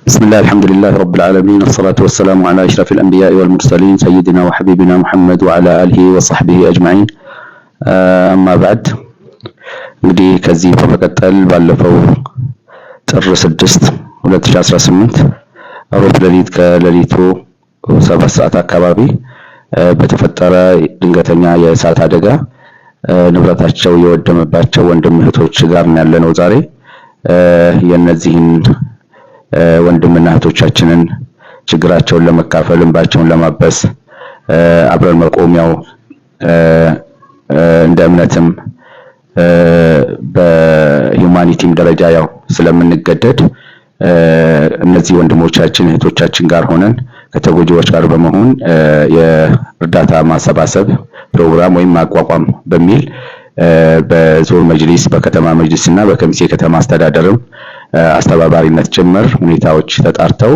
بسم الله الحمد لله رب العالمين والصلاة والسلام على أشرف الأنبياء والمرسلين سيدنا وحبيبنا محمد وعلى آله وصحبه أجمعين أما بعد እንግዲህ ከዚህ በመቀጠል ባለፈው ጥር 6 2018 ሮብ ሌሊት ከሌሊቱ 7 ሰዓት አካባቢ በተፈጠረ ድንገተኛ የእሳት አደጋ ንብረታቸው የወደመባቸው ወንድም እህቶች ጋር ያለነው ዛሬ የነዚህን ወንድምና እህቶቻችንን ችግራቸውን ለመካፈል እንባቸውን ለማበስ አብረን መቆሚያው እንደ እምነትም በሂዩማኒቲም ደረጃ ያው ስለምንገደድ እነዚህ ወንድሞቻችን እህቶቻችን ጋር ሆነን ከተጎጂዎች ጋር በመሆን የእርዳታ ማሰባሰብ ፕሮግራም ወይም ማቋቋም በሚል በዞን መጅሊስ በከተማ መጅሊስና በከሚሴ ከተማ አስተዳደርም አስተባባሪነት ጭምር ሁኔታዎች ተጣርተው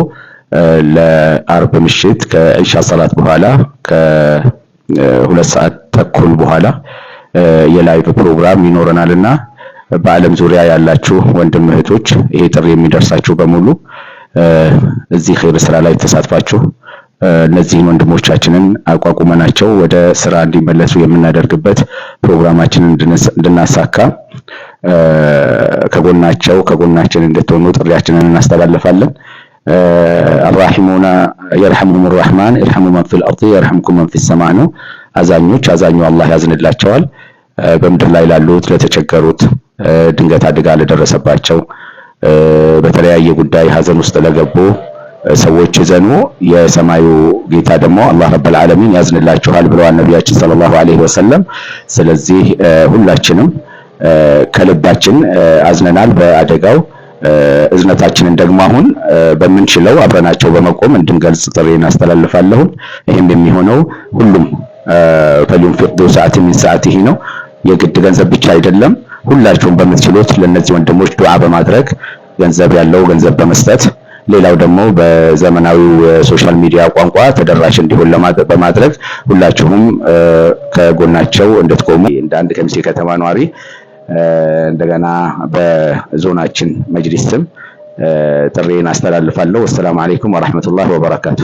ለአርብ ምሽት ከኢሻ ሰላት በኋላ ከ2 ሰዓት ተኩል በኋላ የላይቭ ፕሮግራም ይኖረናልና በዓለም ዙሪያ ያላችሁ ወንድም እህቶች ይሄ ጥሪ የሚደርሳችሁ በሙሉ እዚህ ኸይር ስራ ላይ ተሳትፋችሁ እነዚህን ወንድሞቻችንን አቋቁመናቸው ወደ ስራ እንዲመለሱ የምናደርግበት ፕሮግራማችንን እንድናሳካ ከጎናችን እንድትሆኑ ጥሪያችንን እናስተላልፋለን። الراحمون يرحمهم الرحمن ارحموا من في الارض يرحمكم من في السماء ነው። አዛኙ አላህ ያዝንላቸዋል። በምድር ላይ ላሉት ለተቸገሩት ድንገት አደጋ ለደረሰባቸው በተለያየ ጉዳይ ሀዘን ውስጥ ለገቡ ሰዎች ዘኑ የሰማዩ ጌታ ደግሞ አላህ ረብል ዓለሚን ያዝንላችኋል ብለዋል ነብያችን ሰለላሁ ዐለይሂ ወሰለም። ስለዚህ ሁላችንም ከልባችን አዝነናል በአደጋው። እዝነታችንን ደግሞ አሁን በምንችለው አብረናቸው በመቆም እንድንገልጽ ጥሪን አስተላልፋለሁ። ይሄም የሚሆነው ሁሉም ፈሊንፊቅ ዙ ሰዓት ሚን ሰዓቲሂ ነው። የግድ ገንዘብ ብቻ አይደለም። ሁላችሁም በምትችሉት ለነዚህ ወንድሞች ዱዓ በማድረግ ገንዘብ ያለው ገንዘብ በመስጠት ሌላው ደግሞ በዘመናዊው ሶሻል ሚዲያ ቋንቋ ተደራሽ እንዲሆን በማድረግ ሁላችሁም ከጎናቸው እንድትቆሙ እንደ አንድ ከሚሴ ከተማ ነዋሪ እንደገና በዞናችን መጅሊስ ስም ጥሪን አስተላልፋለሁ። ወሰላሙ አለይኩም ወራህመቱላሂ ወበረካቱ።